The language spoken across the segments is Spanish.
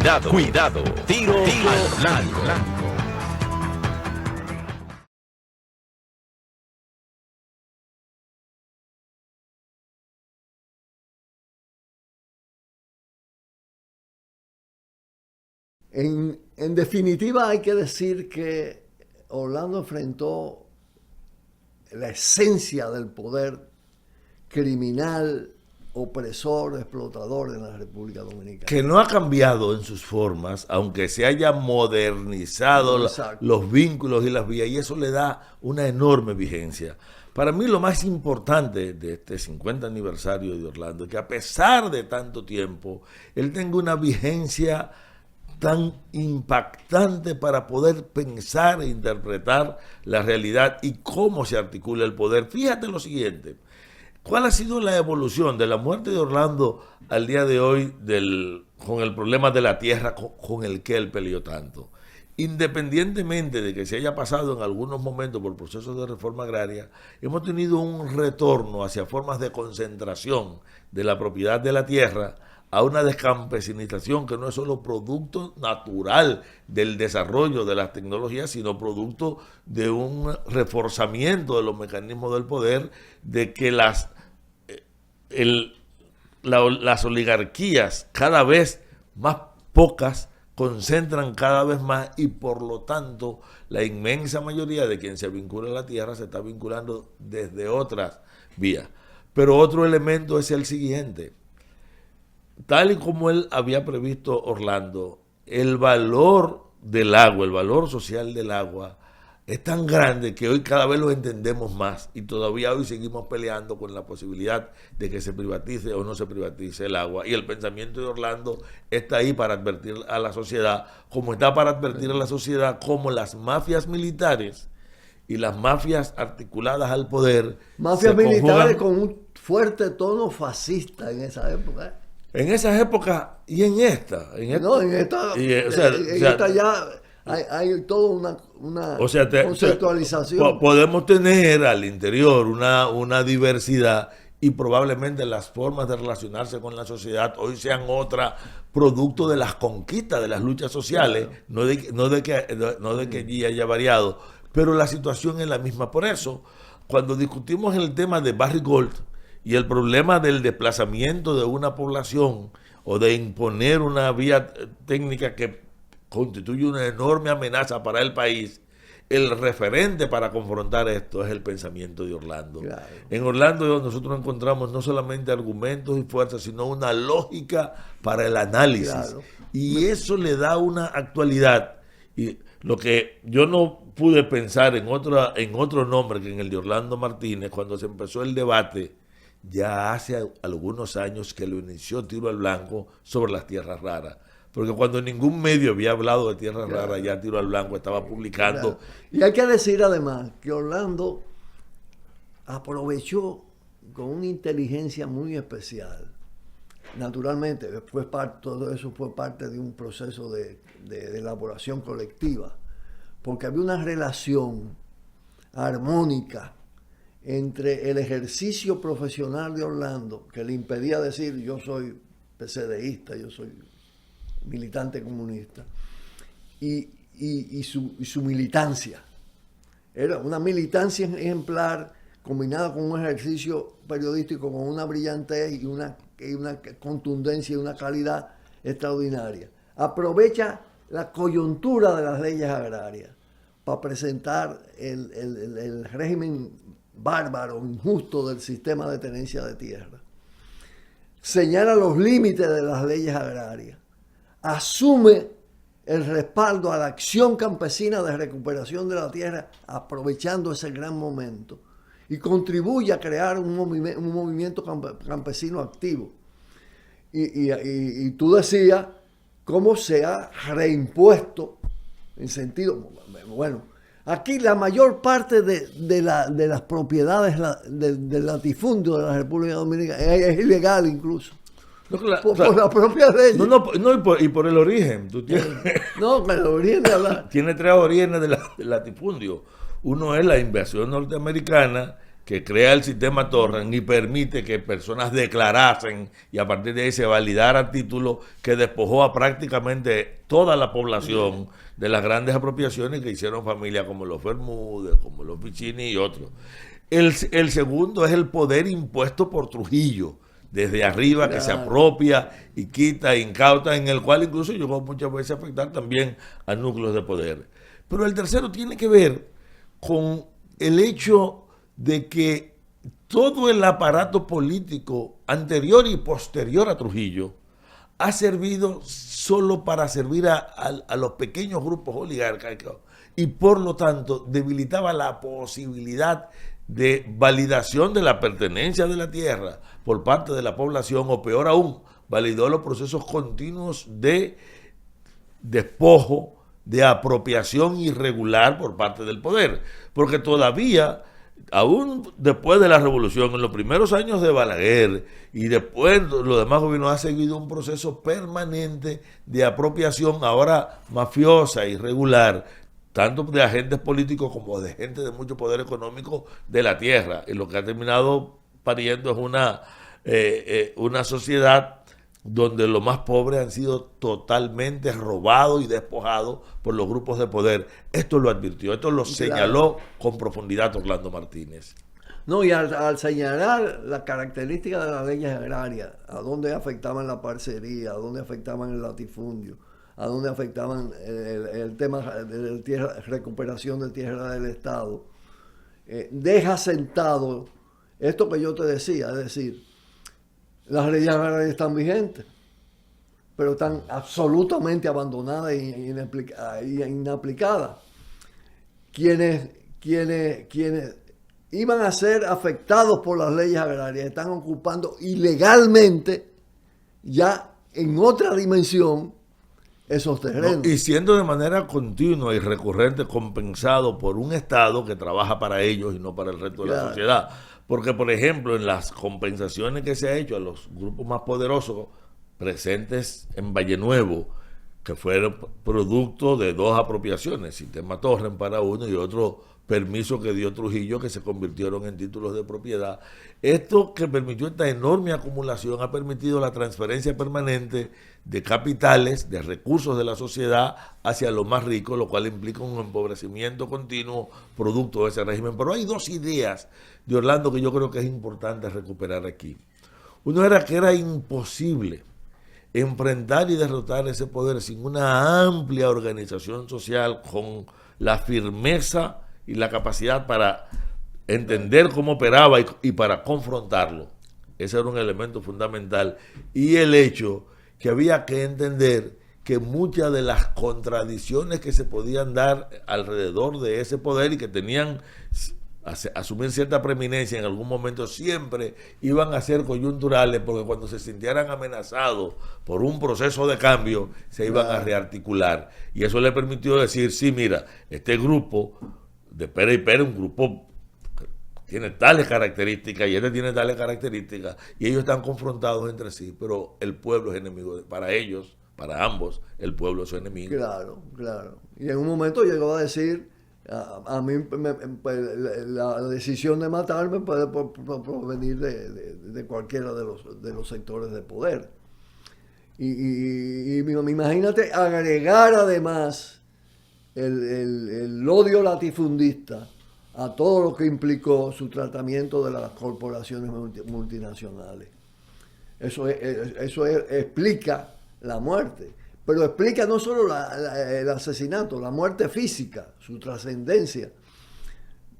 Cuidado, cuidado. Tiro al blanco. En definitiva, hay que decir que Orlando enfrentó la esencia del poder criminal, opresor, explotador de la República Dominicana. Que no ha cambiado en sus formas, aunque se haya modernizado los vínculos y las vías, y eso le da una enorme vigencia. Para mí lo más importante de este 50 aniversario de Orlando es que a pesar de tanto tiempo, él tenga una vigencia tan impactante para poder pensar e interpretar la realidad y cómo se articula el poder. Fíjate lo siguiente, ¿cuál ha sido la evolución de la muerte de Orlando al día de hoy con el problema de la tierra con el que él peleó tanto? Independientemente de que se haya pasado en algunos momentos por procesos de reforma agraria, hemos tenido un retorno hacia formas de concentración de la propiedad de la tierra, a una descampesinización que no es solo producto natural del desarrollo de las tecnologías, sino producto de un reforzamiento de los mecanismos del poder, de que las oligarquías cada vez más pocas concentran cada vez más y por lo tanto la inmensa mayoría de quien se vincula a la tierra se está vinculando desde otras vías. Pero otro elemento es el siguiente. Tal y como él había previsto Orlando, el valor del agua, el valor social del agua, es tan grande que hoy cada vez lo entendemos más y todavía hoy seguimos peleando con la posibilidad de que se privatice o no se privatice el agua. Y el pensamiento de Orlando está ahí para advertir a la sociedad, como está para advertir a la sociedad cómo las mafias militares y las mafias articuladas al poder... Mafias militares con un fuerte tono fascista en esa época. En esas épocas y en esta. No, en esta ya hay toda una conceptualización. Podemos tener al interior una diversidad y probablemente las formas de relacionarse con la sociedad hoy sean otra, producto de las conquistas, de las luchas sociales, claro. no de que allí haya variado, pero la situación es la misma. Por eso, cuando discutimos el tema de Barrick Gold, y el problema del desplazamiento de una población o de imponer una vía técnica que constituye una enorme amenaza para el país, el referente para confrontar esto es el pensamiento de Orlando. Claro. En Orlando nosotros encontramos no solamente argumentos y fuerzas, sino una lógica para el análisis. Claro. Y eso le da una actualidad. Y lo que yo no pude pensar en otro nombre que en el de Orlando Martínez, cuando se empezó el debate, ya hace algunos años que lo inició Tiro al Blanco sobre las tierras raras. Porque cuando ningún medio había hablado de tierras raras, ya Tiro al Blanco estaba publicando. Y hay que decir además que Orlando aprovechó con una inteligencia muy especial. Naturalmente, todo eso fue parte de un proceso de elaboración colectiva. Porque había una relación armónica entre el ejercicio profesional de Orlando, que le impedía decir yo soy PCDista, yo soy militante comunista, y su militancia. Era una militancia ejemplar combinada con un ejercicio periodístico con una brillantez y una contundencia y una calidad extraordinaria. Aprovecha la coyuntura de las leyes agrarias para presentar el régimen bárbaro, injusto del sistema de tenencia de tierra. Señala los límites de las leyes agrarias. Asume el respaldo a la acción campesina de recuperación de la tierra, aprovechando ese gran momento. Y contribuye a crear un movimiento campesino activo. Y tú decías cómo se ha reimpuesto en sentido... Bueno, aquí la mayor parte de las propiedades del latifundio de la República Dominicana es ilegal incluso. No, claro, por la propia ley. Y por el origen. Tú tienes, con el origen de hablar. Tiene tres orígenes del latifundio. Uno es la invasión norteamericana que crea el sistema Torrens y permite que personas declarasen y a partir de ahí se validara título que despojó a prácticamente toda la población de las grandes apropiaciones que hicieron familias como los Bermúdez, como los Piccini y otros. El segundo es el poder impuesto por Trujillo, desde arriba, que se apropia y quita, incauta, en el cual incluso llegó muchas veces a afectar también a núcleos de poder. Pero el tercero tiene que ver con el hecho de que todo el aparato político anterior y posterior a Trujillo ha servido solo para servir a los pequeños grupos oligárquicos y por lo tanto debilitaba la posibilidad de validación de la pertenencia de la tierra por parte de la población, o peor aún, validó los procesos continuos de despojo, de apropiación irregular por parte del poder, porque todavía, aún después de la revolución, en los primeros años de Balaguer y después los demás gobiernos, ha seguido un proceso permanente de apropiación, ahora mafiosa, irregular, tanto de agentes políticos como de gente de mucho poder económico de la tierra, y lo que ha terminado pariendo es una sociedad donde los más pobres han sido totalmente robados y despojados por los grupos de poder. Esto lo advirtió, esto lo señaló con profundidad Orlando Martínez. No, y al señalar las características de las leyes agrarias, a dónde afectaban la parcería, a dónde afectaban el latifundio, a dónde afectaban el tema de recuperación de tierra del Estado, deja sentado esto que yo te decía, es decir, las leyes agrarias están vigentes, pero están absolutamente abandonadas e inaplicadas. Quienes iban a ser afectados por las leyes agrarias están ocupando ilegalmente, ya en otra dimensión, esos terrenos. No, y siendo de manera continua y recurrente compensado por un Estado que trabaja para ellos y no para el resto de la sociedad. Porque, por ejemplo, en las compensaciones que se ha hecho a los grupos más poderosos presentes en Valle Nuevo, que fueron producto de dos apropiaciones, Sistema Torrens para uno y otro permiso que dio Trujillo, que se convirtieron en títulos de propiedad. Esto que permitió esta enorme acumulación ha permitido la transferencia permanente de capitales, de recursos de la sociedad hacia los más ricos, lo cual implica un empobrecimiento continuo producto de ese régimen. Pero hay dos ideas de Orlando que yo creo que es importante recuperar aquí. Uno era que era imposible enfrentar y derrotar ese poder sin una amplia organización social con la firmeza y la capacidad para entender cómo operaba y para confrontarlo. Ese era un elemento fundamental. Y el hecho que había que entender que muchas de las contradicciones que se podían dar alrededor de ese poder y que tenían asumir cierta preeminencia en algún momento, siempre iban a ser coyunturales, porque cuando se sintieran amenazados por un proceso de cambio, se iban a rearticular. Y eso le permitió decir, sí, mira, este grupo de Pérez y Pérez, un grupo que tiene tales características y este tiene tales características, y ellos están confrontados entre sí, pero el pueblo es enemigo para ellos, para ambos, el pueblo es su enemigo. Claro, claro. Y en un momento llegó a decir, a mí la decisión de matarme puede provenir de cualquiera de los sectores de poder. Y imagínate agregar además el odio latifundista a todo lo que implicó su tratamiento de las corporaciones multinacionales. Eso explica la muerte, pero explica no solo el asesinato, la muerte física, su trascendencia.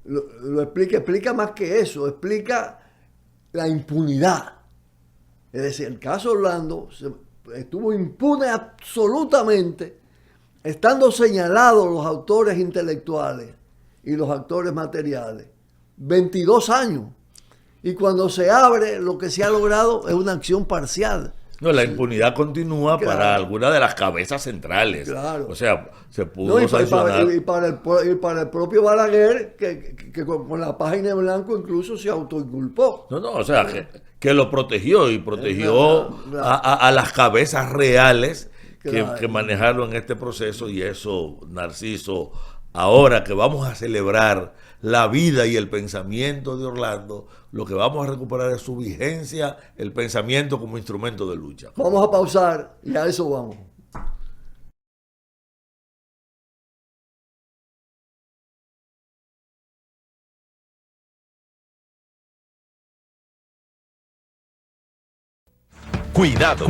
Lo explica más que eso, explica la impunidad. Es decir, el caso Orlando estuvo impune absolutamente, estando señalados los autores intelectuales y los actores materiales, 22 años. Y cuando se abre, lo que se ha logrado es una acción parcial. No, la impunidad continúa para algunas de las cabezas centrales. Claro. O sea, se pudo sancionar. Y para el propio Balaguer, que con la página en blanco incluso se autoinculpó. No, o sea, que lo protegió y protegió a las cabezas reales que manejaron este proceso, y eso Narciso ahora que vamos a celebrar la vida y el pensamiento de Orlando, lo que vamos a recuperar es su vigencia, el pensamiento como instrumento de lucha. Vamos a pausar y a eso vamos. Cuidado.